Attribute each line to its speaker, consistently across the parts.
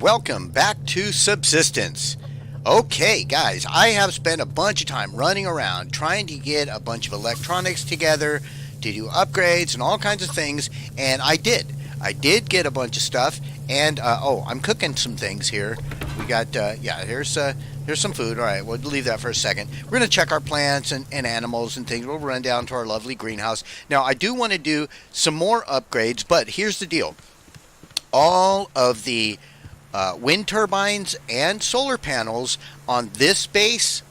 Speaker 1: Welcome back to Subsistence. Okay, guys, I have spent a bunch of time running around trying to get a bunch of electronics together to do upgrades and all kinds of things, and I did. I did get a bunch of stuff, and I'm cooking some things here. We got here's some food. All right, we'll leave that for a second. We're gonna check our plants and animals and things. We'll run down to our lovely greenhouse. Now, I do want to do some more upgrades, but here's the deal: all of the wind turbines and solar panels on this base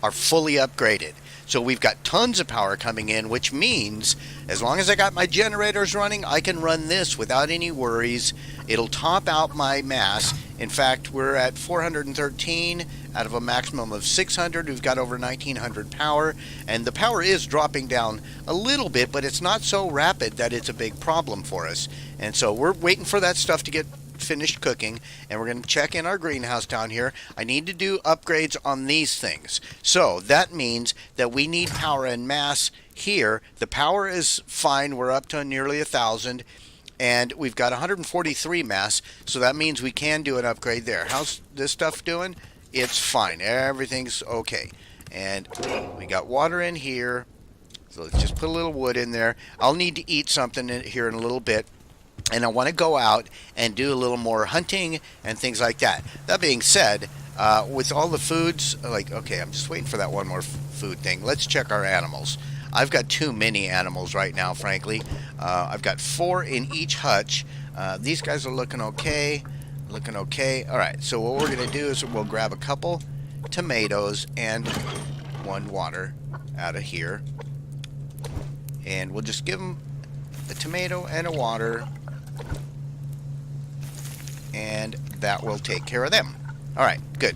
Speaker 1: are fully upgraded. So we've got tons of power coming in, which means as long as I got my generators running, I can run this without any worries. It'll top out my mass. In fact, we're at 413 out of a maximum of 600. We've got over 1900 power, and the power is dropping down a little bit, but it's not so rapid that it's a big problem for us. And so we're waiting for that stuff to get finished cooking, and we're going to check in our greenhouse down here. I need to do upgrades on these things, so that means that we need power and mass here. The power is fine, we're up to nearly 1,000, and we've got 143 mass, so that means we can do an upgrade there. How's this stuff doing? It's fine, everything's okay. And we got water in here, so let's just put a little wood in there. I'll need to eat something here in a little bit, and I want to go out and do a little more hunting and things like that. That being said, with all the foods, okay, I'm just waiting for that one more food thing. Let's check our animals. I've got too many animals right now, frankly. I've got 4 in each hutch. These guys are looking okay. All right, so what we're going to do is we'll grab a couple tomatoes and 1 water out of here. And we'll just give them a tomato and a water, and that will take care of them. Alright, good.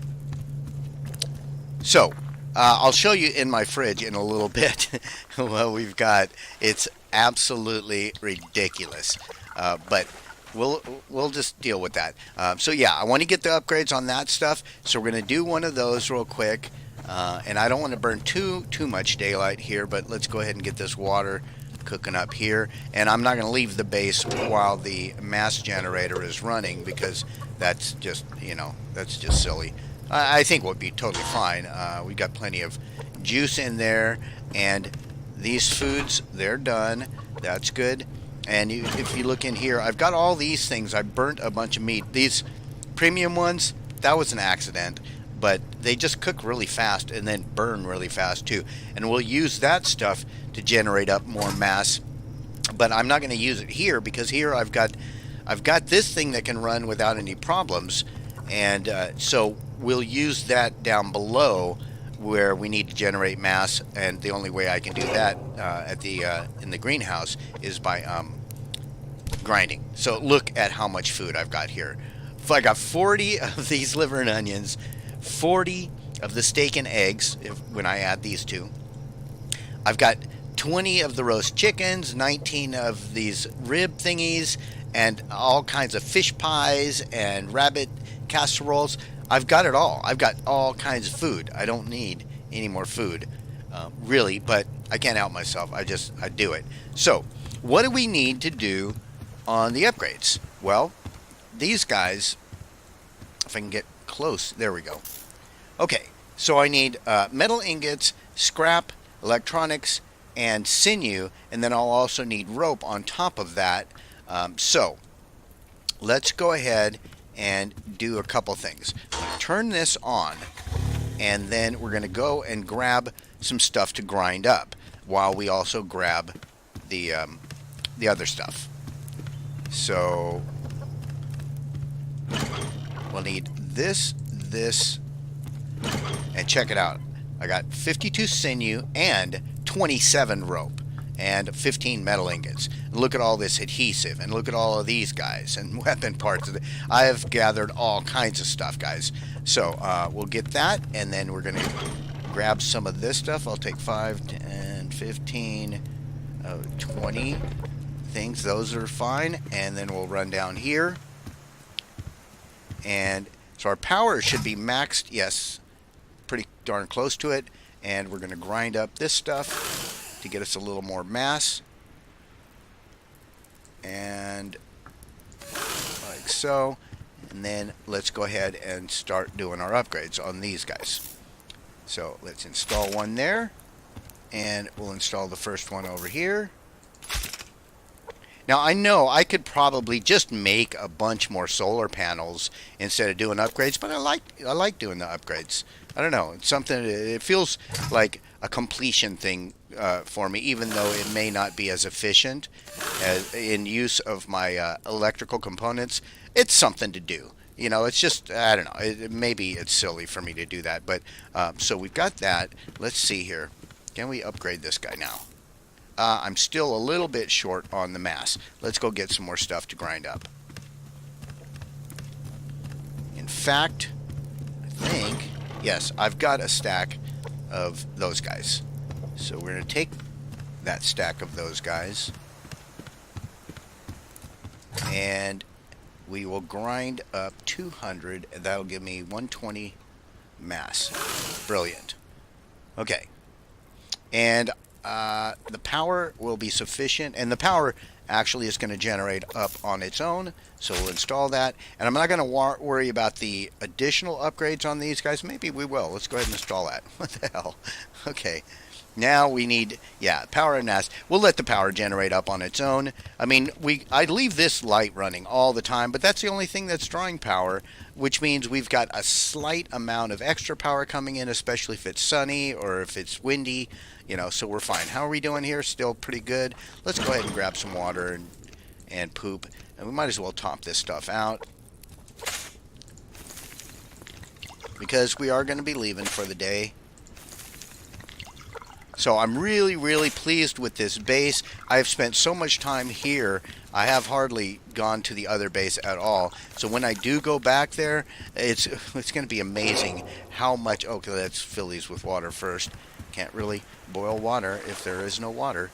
Speaker 1: So, I'll show you in my fridge in a little bit what we've got. It's absolutely ridiculous. But we'll just deal with that. So yeah, I want to get the upgrades on that stuff. So we're going to do one of those real quick. And I don't want to burn too much daylight here, but let's go ahead and get this water cooking up here. And I'm not going to leave the base while the mass generator is running, because that's just, that's just silly. I think we'll be totally fine. We've got plenty of juice in there, and these foods, they're done. That's good. And if you look in here, I've got all these things. I burnt a bunch of meat. These premium ones, that was an accident, but they just cook really fast and then burn really fast too. And we'll use that stuff to generate up more mass, but I'm not going to use it here, because here I've got this thing that can run without any problems, and so we'll use that down below where we need to generate mass. And the only way I can do that in the greenhouse is by grinding. So look at how much food I've got here. I got 40 of these liver and onions, 40 of the steak and eggs when I add these two. I've got 20 of the roast chickens, 19 of these rib thingies, and all kinds of fish pies and rabbit casseroles. I've got it all. I've got all kinds of food. I don't need any more food, really, but I can't help myself. I do it. So what do we need to do on the upgrades? Well, these guys, if I can get close, there we go. Okay, so I need metal ingots, scrap, electronics, and sinew, and then I'll also need rope on top of that. So let's go ahead and do a couple things. Turn this on, and then we're going to go and grab some stuff to grind up while we also grab the other stuff. So we'll need this, and check it out. I got 52 sinew and 27 rope and 15 metal ingots. Look at all this adhesive, and look at all of these guys and weapon parts. I have gathered all kinds of stuff, guys. So we'll get that, and then we're going to grab some of this stuff. I'll take 5, 10, 15, 20 things. Those are fine. And then we'll run down here. And so our power should be maxed. Yes, pretty darn close to it. And we're going to grind up this stuff to get us a little more mass. And like so. And then let's go ahead and start doing our upgrades on these guys. So let's install one there, and we'll install the first one over here. Now I know I could probably just make a bunch more solar panels instead of doing upgrades, but I like doing the upgrades. I don't know, it's something. It feels like a completion thing for me, even though it may not be as efficient as in use of my electrical components. It's something to do. You know, it's just, I don't know. Maybe it's silly for me to do that, but so we've got that. Let's see here. Can we upgrade this guy now? I'm still a little bit short on the mass. Let's go get some more stuff to grind up. In fact, I think, yes, I've got a stack of those guys. So we're going to take that stack of those guys, and we will grind up 200, and that'll give me 120 mass. Brilliant. Okay. And the power will be sufficient, and the power actually is going to generate up on its own, so we'll install that. And I'm not going to worry about the additional upgrades on these guys. Maybe we will. Let's go ahead and install that. What the hell? Okay. Now we need, yeah, power and mass. We'll let the power generate up on its own. I mean, I leave this light running all the time, but that's the only thing that's drawing power, which means we've got a slight amount of extra power coming in, especially if it's sunny or if it's windy, you know, so we're fine. How are we doing here? Still pretty good. Let's go ahead and grab some water and poop, and we might as well top this stuff out, because we are going to be leaving for the day. So I'm really, really pleased with this base. I've spent so much time here. I have hardly gone to the other base at all. So when I do go back there, it's going to be amazing how much... Okay, let's fill these with water first. Can't really boil water if there is no water.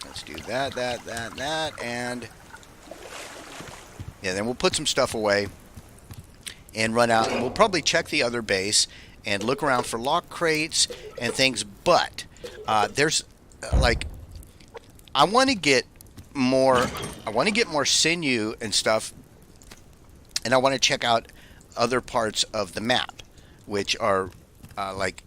Speaker 1: Let's do that, and... yeah, then we'll put some stuff away and run out. And we'll probably check the other base and look around for lock crates and things, but there's like I want to get more sinew and stuff, and I want to check out other parts of the map, which are like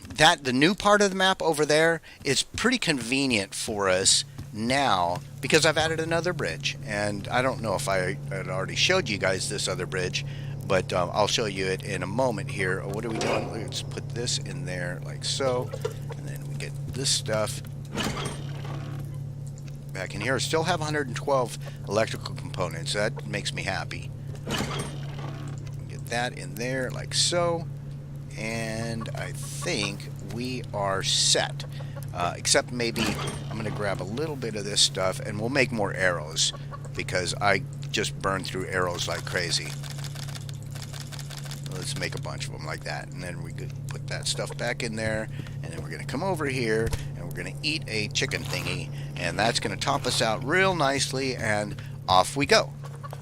Speaker 1: that. The new part of the map over there is pretty convenient for us now because I've added another bridge, and I don't know if I had already showed you guys this other bridge, but I'll show you it in a moment here. What are we doing? Let's put this in there like so, and then we get this stuff back in here. I still have 112 electrical components. That makes me happy. Get that in there like so, and I think we are set. Except maybe I'm going to grab a little bit of this stuff, and we'll make more arrows, because I just burn through arrows like crazy. Let's make a bunch of them like that, and then we could put that stuff back in there, and then we're going to come over here and we're going to eat a chicken thingy, and that's going to top us out real nicely, and off we go.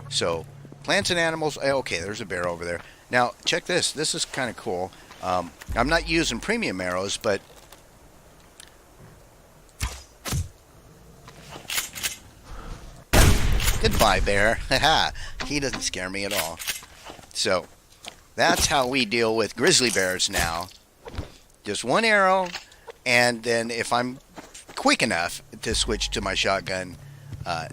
Speaker 1: So plants and animals. Okay, there's a bear over there. Now check this. This is kind of cool. I'm not using premium arrows, but goodbye, bear. Haha. He doesn't scare me at all. So that's how we deal with grizzly bears now. Just one arrow, and then if I'm quick enough to switch to my shotgun,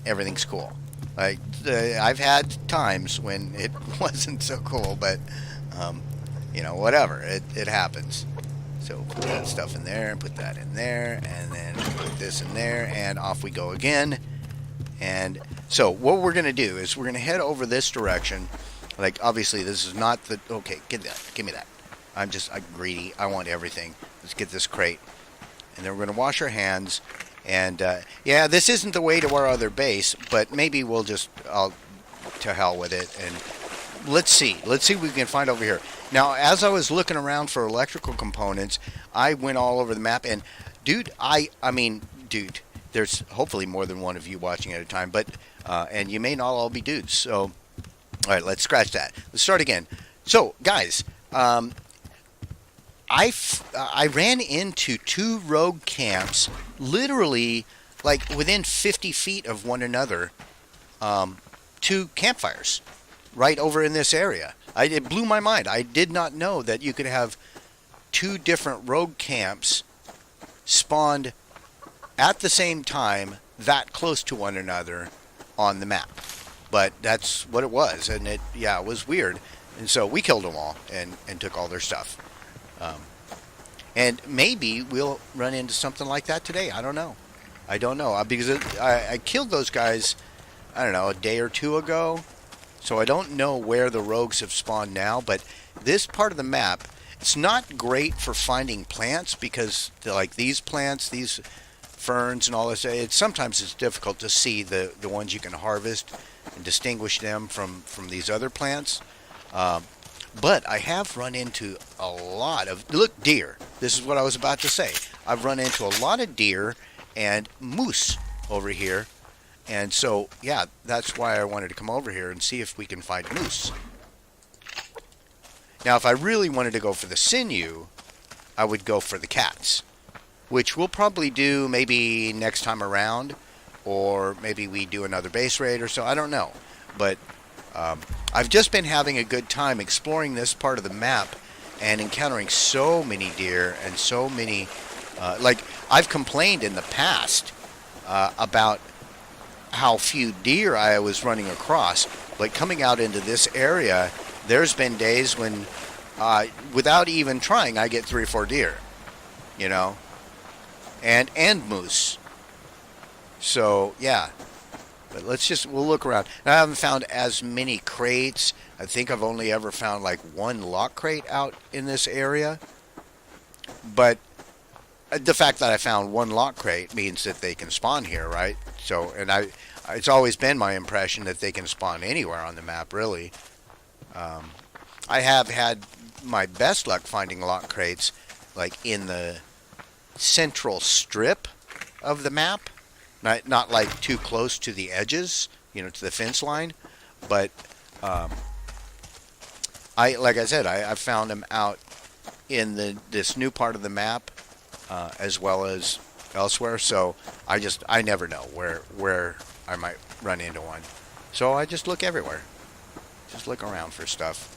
Speaker 1: everything's cool. Like I've had times when it wasn't so cool, but you know, whatever. It happens. So put that stuff in there, and put that in there, and then put this in there, and off we go again. And so what we're going to do is we're going to head over this direction. Like, obviously, this is not the... Okay, get that. Give me that. I'm greedy. I want everything. Let's get this crate. And then we're going to wash our hands. And, yeah, this isn't the way to our other base, but maybe we'll just... to hell with it. And let's see. Let's see what we can find over here. Now, as I was looking around for electrical components, I went all over the map. And, dude, I mean, dude, there's hopefully more than one of you watching at a time. But, and you may not all be dudes, so... All right, let's scratch that. Let's start again. So, guys, I ran into two rogue camps, literally like within 50 feet of one another, two campfires right over in this area. It blew my mind. I did not know that you could have two different rogue camps spawned at the same time that close to one another on the map. But that's what it was, and it was weird. And so we killed them all and took all their stuff. And maybe we'll run into something like that today. I don't know. Because I killed those guys, I don't know, a day or two ago. So I don't know where the rogues have spawned now. But this part of the map, it's not great for finding plants because like these plants, these ferns and all this, sometimes it's difficult to see the ones you can harvest and distinguish them from these other plants. But I have run into a lot of, look, deer. This is what I was about to say. I've run into a lot of deer and moose over here. And so, yeah, that's why I wanted to come over here and see if we can find moose. Now, if I really wanted to go for the sinew, I would go for the cats, which we'll probably do maybe next time around, or maybe we do another base raid or so. I don't know. But I've just been having a good time exploring this part of the map and encountering so many deer and so many, like I've complained in the past about how few deer I was running across. But coming out into this area, there's been days when without even trying, I get 3 or 4 deer, you know, and moose. So yeah. But we'll look around. I haven't found as many crates. I think I've only ever found like 1 lock crate out in this area. But the fact that I found 1 lock crate means that they can spawn here, right? So, and it's always been my impression that they can spawn anywhere on the map, really. I have had my best luck finding lock crates like in the central strip of the map. Not like too close to the edges, you know, to the fence line, but like I said, I found them out in this new part of the map, as well as elsewhere. So I never know where I might run into one. So I just look everywhere, just look around for stuff.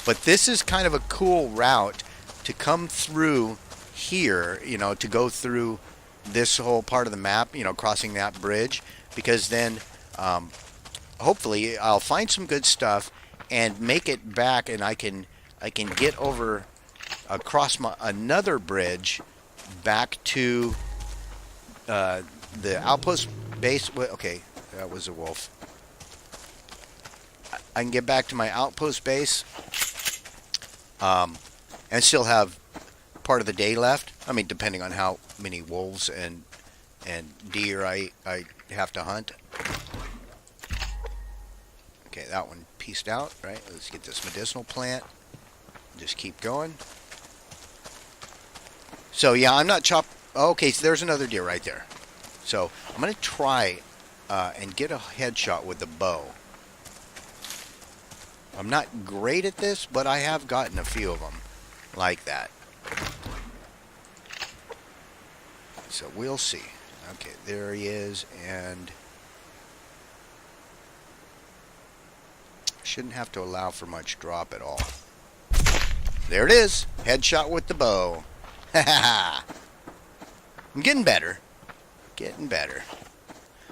Speaker 1: But this is kind of a cool route to come through here, you know, to go through this whole part of the map, you know, crossing that bridge, because then hopefully I'll find some good stuff and make it back, and I can get over across another bridge back to the outpost base. Okay, that was a wolf. I can get back to my outpost base and still have part of the day left. I mean, depending on how many wolves and deer I have to hunt. Okay, that one pieced out, right? Let's get this medicinal plant. Just keep going. So yeah, I'm not okay, so there's another deer right there. So I'm going to try and get a headshot with the bow. I'm not great at this, but I have gotten a few of them like that. So we'll see. Okay, there he is, and shouldn't have to allow for much drop at all. There it is. Headshot with the bow. I'm getting better. Getting better.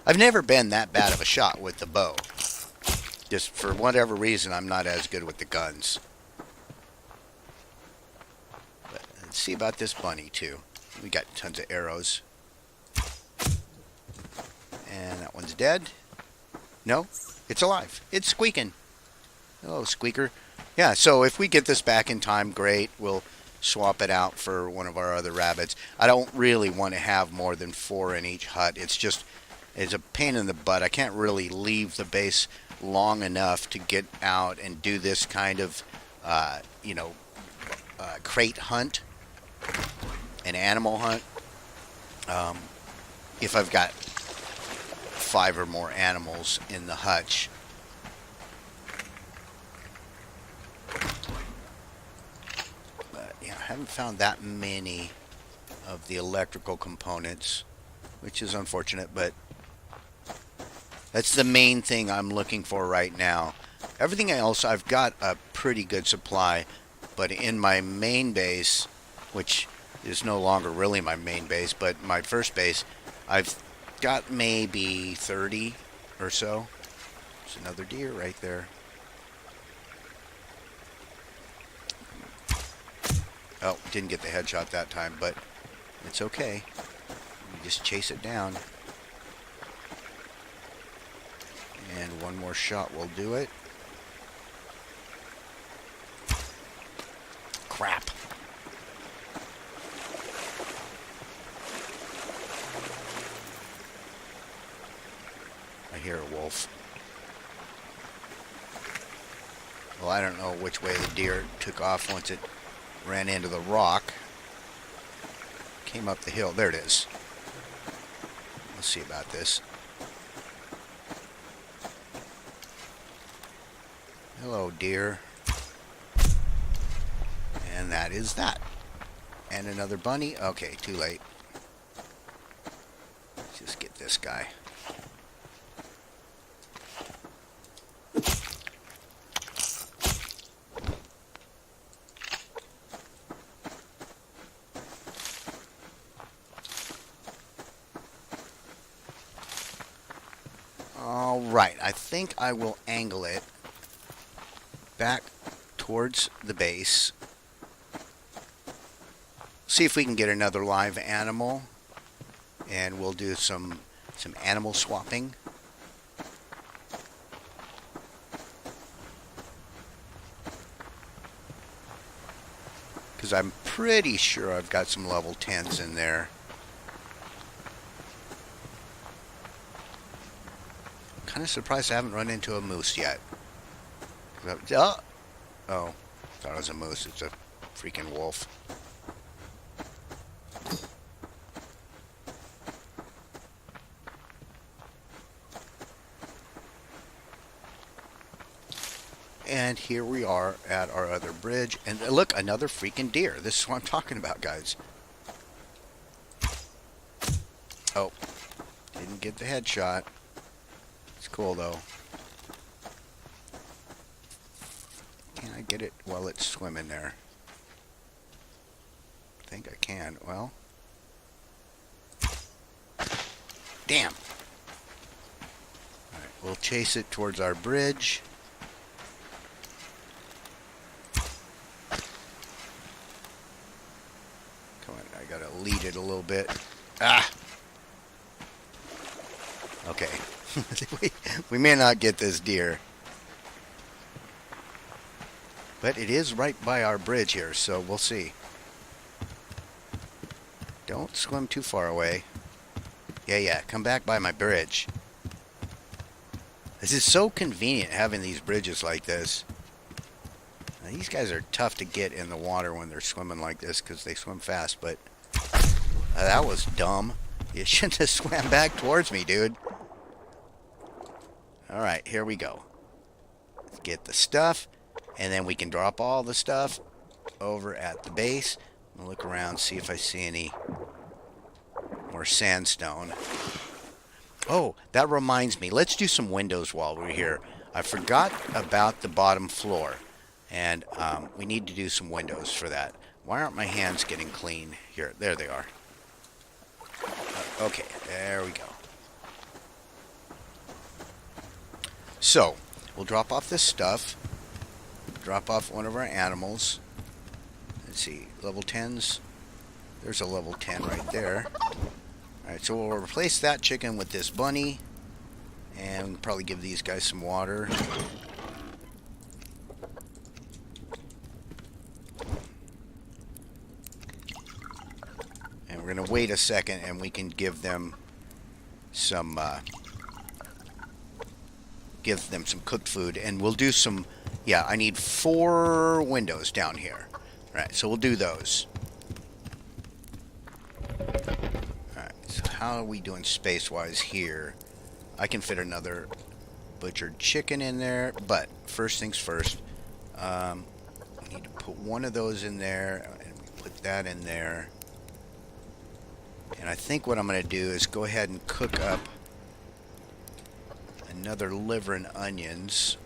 Speaker 1: I've never been that bad of a shot with the bow. Just for whatever reason, I'm not as good with the guns. But let's see about this bunny, too. We got tons of arrows. And that one's dead. No, it's alive. It's squeaking. Hello, squeaker. Yeah, so if we get this back in time, great. We'll swap it out for one of our other rabbits. I don't really want to have more than 4 in each hut. It's a pain in the butt. I can't really leave the base long enough to get out and do this kind of, crate hunt, an animal hunt. If I've got 5 or more animals in the hutch. But yeah, I haven't found that many of the electrical components, which is unfortunate, but That's the main thing I'm looking for right now. Everything else, I've got a pretty good supply, but in my main base, which is no longer really my main base, but my first base, I've got maybe 30 or so. There's another deer right there. Oh, didn't get the headshot that time, but it's okay. You just chase it down. And one more shot will do it. Crap. I hear a wolf. Well, I don't know which way the deer took off once it ran into the rock. Came up the hill. There it is. Let's see about this. Hello, deer. And that is that. And another bunny. Okay, too late. Let's just get this guy. All right, I think I will angle it back towards the base. See if we can get another live animal, and we'll do some animal swapping. Because I'm pretty sure I've got some level 10s in there. Kind of surprised I haven't run into a moose yet. Oh, thought it was a moose. It's a freaking wolf. And here we are at our other bridge. And look, another freaking deer. This is what I'm talking about, guys. Oh, didn't get the headshot. It's cool, though. Can I get it while it's swimming there? I think I can. Well. Damn. Alright, we'll chase it towards our bridge. Come on, I gotta lead it a little bit. Ah! Okay. we may not get this deer. But it is right by our bridge here, so we'll see. Don't swim too far away. Yeah, come back by my bridge. This is so convenient having these bridges like this. Now, these guys are tough to get in the water when they're swimming like this because they swim fast, but that was dumb. You shouldn't have swam back towards me, dude. Alright, here we go. Let's get the stuff, and then we can drop all the stuff over at the base. I'll look around, see if I see any more sandstone. Oh, that reminds me. Let's do some windows while we're here. I forgot about the bottom floor, and we need to do some windows for that. Why aren't my hands getting clean? Here, there they are. Okay, there we go. So, we'll drop off this stuff. Drop off one of our animals. Let's see, level 10s. There's a level 10 right there. Alright, so we'll replace that chicken with this bunny. And we'll probably give these guys some water. And we're going to wait a second and we can give them some cooked food. And we'll do some, yeah, I need 4 windows down here. Alright, so we'll do those. Alright, so how are we doing space-wise here? I can fit another butchered chicken in there, but first things first, we need to put one of those in there, and put that in there. And I think what I'm going to do is go ahead and cook up another liver and onions.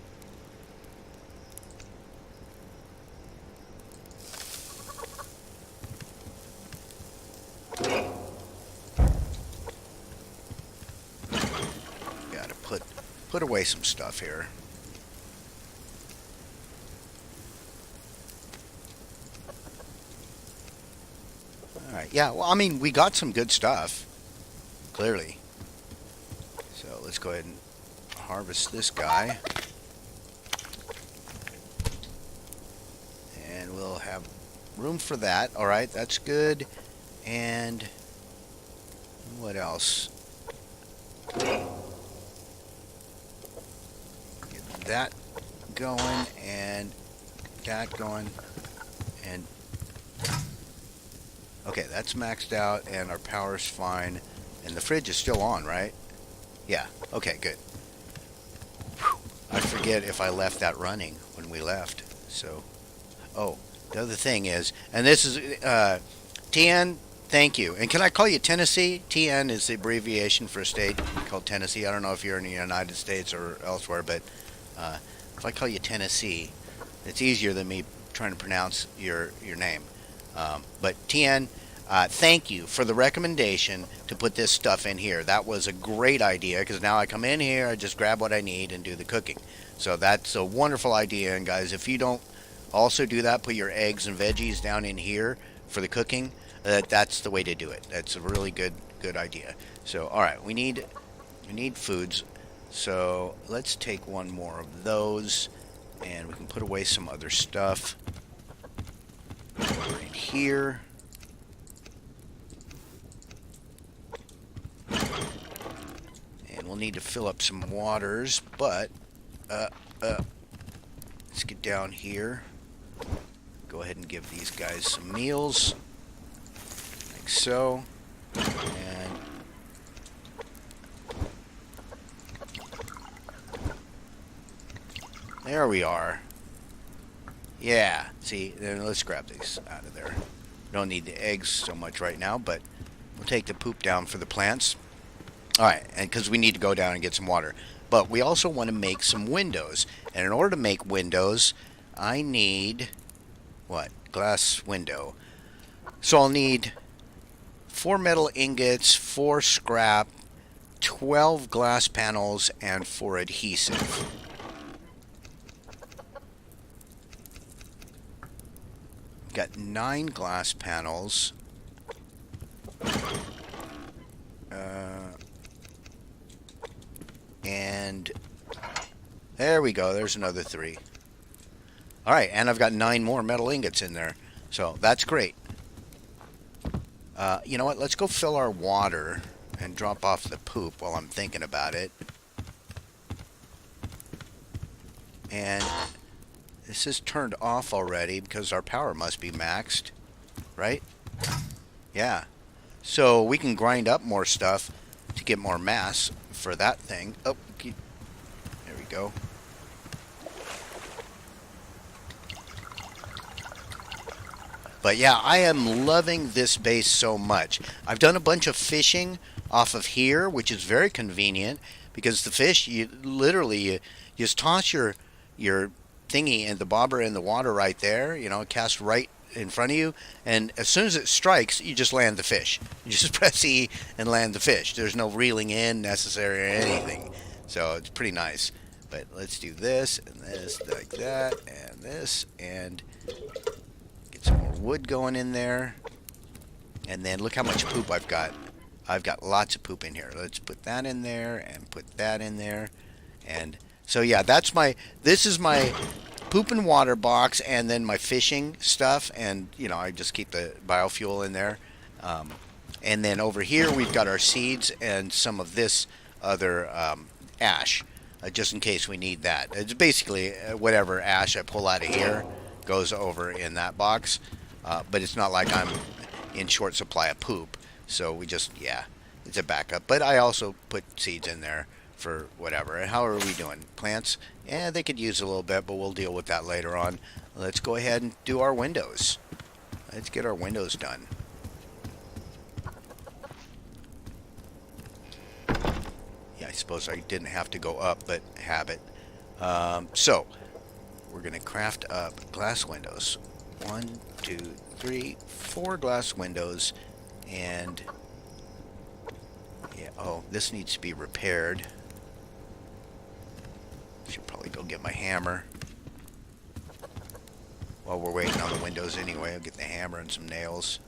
Speaker 1: Gotta put away some stuff here. Alright, yeah, well, I mean, we got some good stuff, clearly. So let's go ahead and harvest this guy. And we'll have room for that. Alright, that's good. And what else? Get that going and that going. And okay, that's maxed out and our power's fine. And the fridge is still on, right? Yeah, okay, good. Whew. I forget if I left that running when we left. So, oh, the other thing is, and this is, TN, thank you. And can I call you Tennessee? TN is the abbreviation for a state called Tennessee. I don't know if you're in the United States or elsewhere, but if I call you Tennessee, it's easier than me trying to pronounce your name. But TN, thank you for the recommendation to put this stuff in here. That was a great idea because now I come in here, I just grab what I need and do the cooking. So that's a wonderful idea. And guys, if you don't also do that, put your eggs and veggies down in here for the cooking. That's the way to do it. That's a really good idea. So all right, we need foods. So let's take one more of those, and we can put away some other stuff right here. And we'll need to fill up some waters, but let's get down here. Go ahead and give these guys some meals, like so. And there we are. Yeah, see, then let's grab these out of there. Don't need the eggs so much right now, but we'll take the poop down for the plants. Alright, and because we need to go down and get some water. But we also want to make some windows. And in order to make windows, I need, what? Glass window. So I'll need 4 metal ingots, 4 scrap, 12 glass panels, and 4 adhesive. Got 9 glass panels. And there we go. There's another 3. All right, and I've got 9 more metal ingots in there. So that's great. You know what? Let's go fill our water and drop off the poop while I'm thinking about it. And this is turned off already because our power must be maxed, right? Yeah. So we can grind up more stuff to get more mass for that thing. Oh, there we go. But yeah, I am loving this base so much. I've done a bunch of fishing off of here, which is very convenient because the fish, you just toss your thingy and the bobber in the water right there, you know, cast right in front of you, and as soon as it strikes, you just land the fish. You just press E and land the fish. There's no reeling in necessary or anything. So it's pretty nice. But let's do this and this like that and this and get some more wood going in there. And then look how much poop I've got. I've got lots of poop in here. Let's put that in there and put that in there. And so yeah, this is my poop and water box, and then my fishing stuff, and you know, I just keep the biofuel in there. And then over here we've got our seeds and some of this other ash, just in case we need that. It's basically whatever ash I pull out of here goes over in that box, but it's not like I'm in short supply of poop, so we just, yeah, it's a backup. But I also put seeds in there for whatever. And how are we doing? Plants? Yeah, they could use a little bit, but we'll deal with that later on. Let's go ahead and do our windows. Let's get our windows done. Yeah, suppose I didn't have to go up, but habit. So we're going to craft up glass windows. 1, 2, 3, 4 glass windows. And yeah, oh, this needs to be repaired. Should probably go get my hammer. While we're waiting on the windows anyway, I'll get the hammer and some nails.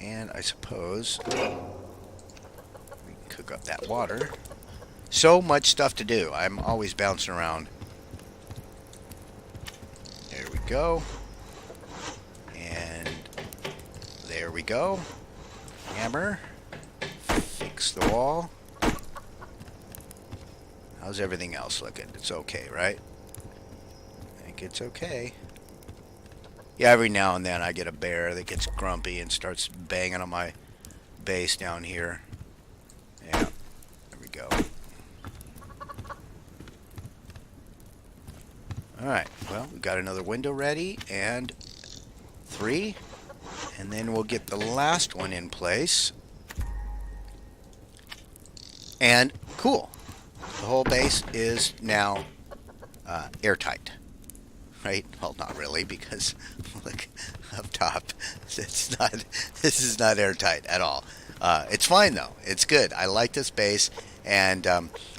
Speaker 1: And I suppose we can cook up that water. So much stuff to do. I'm always bouncing around. There we go. And there we go. Hammer. Fix the wall. How's everything else looking? It's okay, right? I think it's okay. Yeah, every now and then I get a bear that gets grumpy and starts banging on my base down here. Yeah, there we go. Alright, well, we got another window ready, and 3. And then we'll get the last one in place. And cool. The whole base is now airtight. Right? Well, not really, because look up top. This is not airtight at all. It's fine though. It's good. I like this base, and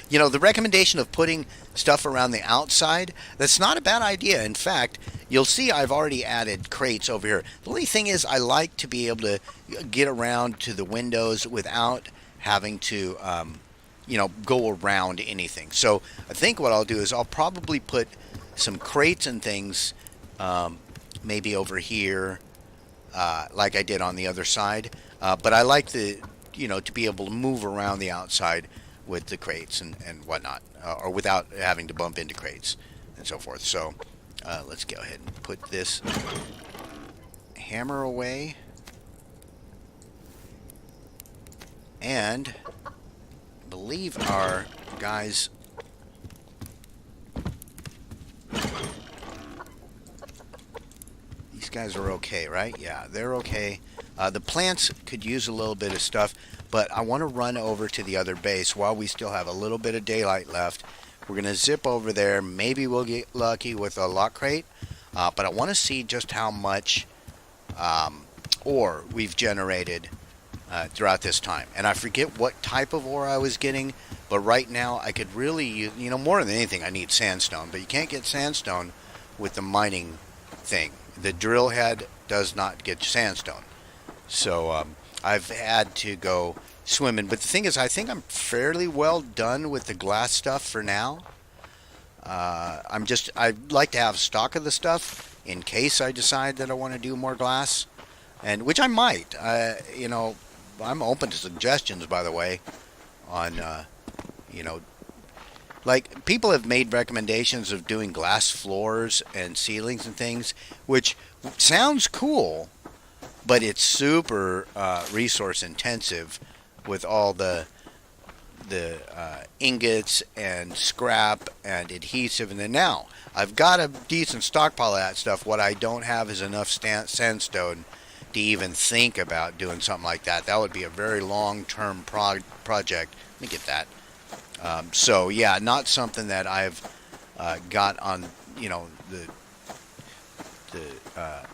Speaker 1: you know, the recommendation of putting stuff around the outside, that's not a bad idea. In fact, you'll see I've already added crates over here. The only thing is I like to be able to get around to the windows without having to you know, go around anything. So I think what I'll do is I'll probably put some crates and things maybe over here like I did on the other side. But I like the, you know, to be able to move around the outside with the crates and whatnot, or without having to bump into crates and so forth. So let's go ahead and put this hammer away. And I believe our guys... These guys are okay, right? Yeah, they're okay. The plants could use a little bit of stuff, but I want to run over to the other base while we still have a little bit of daylight left. We're going to zip over there. Maybe we'll get lucky with a lock crate, but I want to see just how much ore we've generated throughout this time. And I forget what type of ore I was getting, but right now I could really use, you know, more than anything I need sandstone, but you can't get sandstone with the mining thing. The drill head does not get sandstone. So I've had to go swimming. But the thing is, I think I'm fairly well done with the glass stuff for now. I'd like to have stock of the stuff in case I decide that I want to do more glass, and which I might. You know, I'm open to suggestions, by the way, on you know, like people have made recommendations of doing glass floors and ceilings and things, which sounds cool, but it's super resource intensive with all the ingots and scrap and adhesive. And then now I've got a decent stockpile of that stuff. What I don't have is enough sandstone to even think about doing something like that. That would be a very long-term project. Let me get that. So yeah, not something that I've got on, you know, the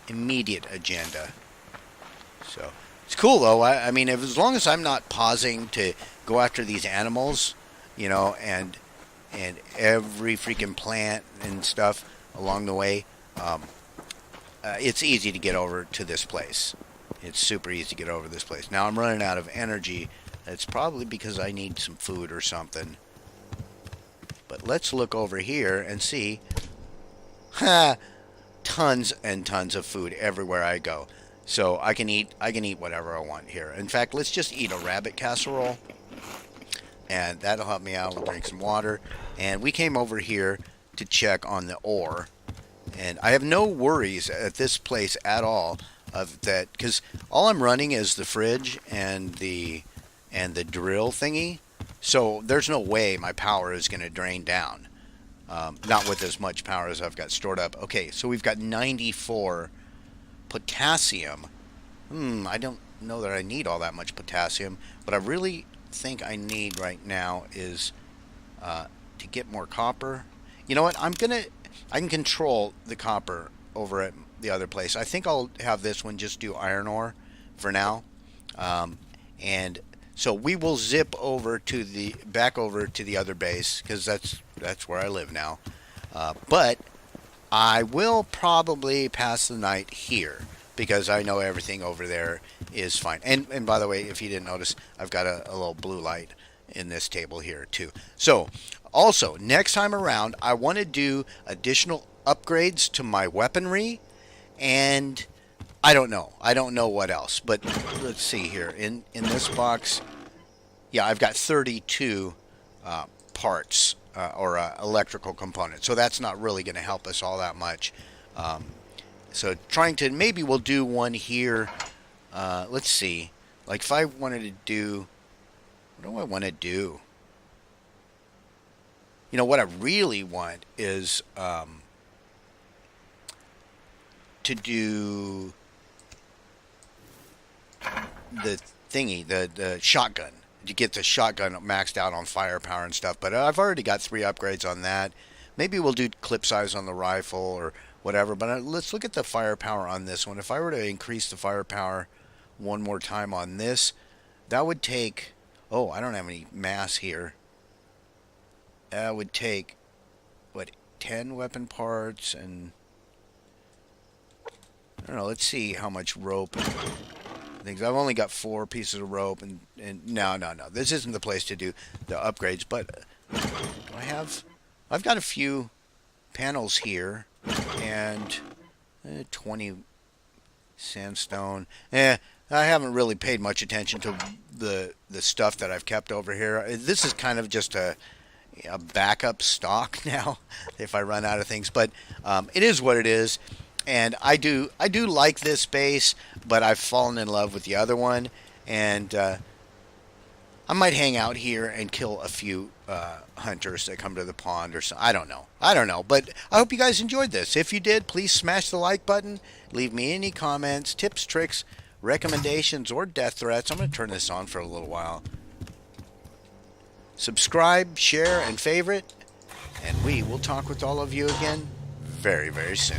Speaker 1: immediate agenda. So it's cool though. I mean, as long as I'm not pausing to go after these animals, you know, and every freaking plant and stuff along the way, it's easy to get over to this place. It's super easy to get over this place. Now I'm running out of energy. It's probably because I need some food or something. But let's look over here and see. Tons and tons of food everywhere I go. So I can eat whatever I want here. In fact, let's just eat a rabbit casserole. And that'll help me out. We'll drink some water. And we came over here to check on the ore. And I have no worries at this place at all of that, because all I'm running is the fridge and the drill thingy. So there's no way my power is going to drain down. Not with as much power as I've got stored up. Okay, so we've got 94 Potassium. I don't know that I need all that much potassium, but I really think I need right now is to get more copper. You know what? I can control the copper over at the other place. I think I'll have this one just do iron ore for now. And so we will zip over to the back over to the other base because that's where I live now. But I will probably pass the night here because I know everything over there is fine. And by the way, if you didn't notice, I've got a little blue light in this table here too. So also next time around, I want to do additional upgrades to my weaponry, and I don't know what else. But let's see here in this box. Yeah, I've got 32 parts or electrical components, so that's not really going to help us all that much. So trying to, maybe we'll do one here. Let's see, like if I wanted to do, what do I want to do? You know, what I really want is to do the thingy, the shotgun, to get the shotgun maxed out on firepower and stuff. But I've already got 3 upgrades on that. Maybe we'll do clip size on the rifle or whatever. But let's look at the firepower on this one. If I were to increase the firepower one more time on this, that would take, oh, I don't have any mass here. That would take, what, 10 weapon parts and, I don't know, let's see how much rope things. I've only got 4 pieces of rope, and no, this isn't the place to do the upgrades. But I've got a few panels here, and 20 sandstone. I haven't really paid much attention to the stuff that I've kept over here. This is kind of just a backup stock now if I run out of things, but it is what it is. And I do like this base, but I've fallen in love with the other one, and I might hang out here and kill a few hunters that come to the pond or something. I don't know, but I hope you guys enjoyed this. If you did, please smash the like button. Leave me any comments, tips, tricks, recommendations, or death threats. I'm going to turn this on for a little while. Subscribe, share, and favorite, and we will talk with all of you again very, very soon.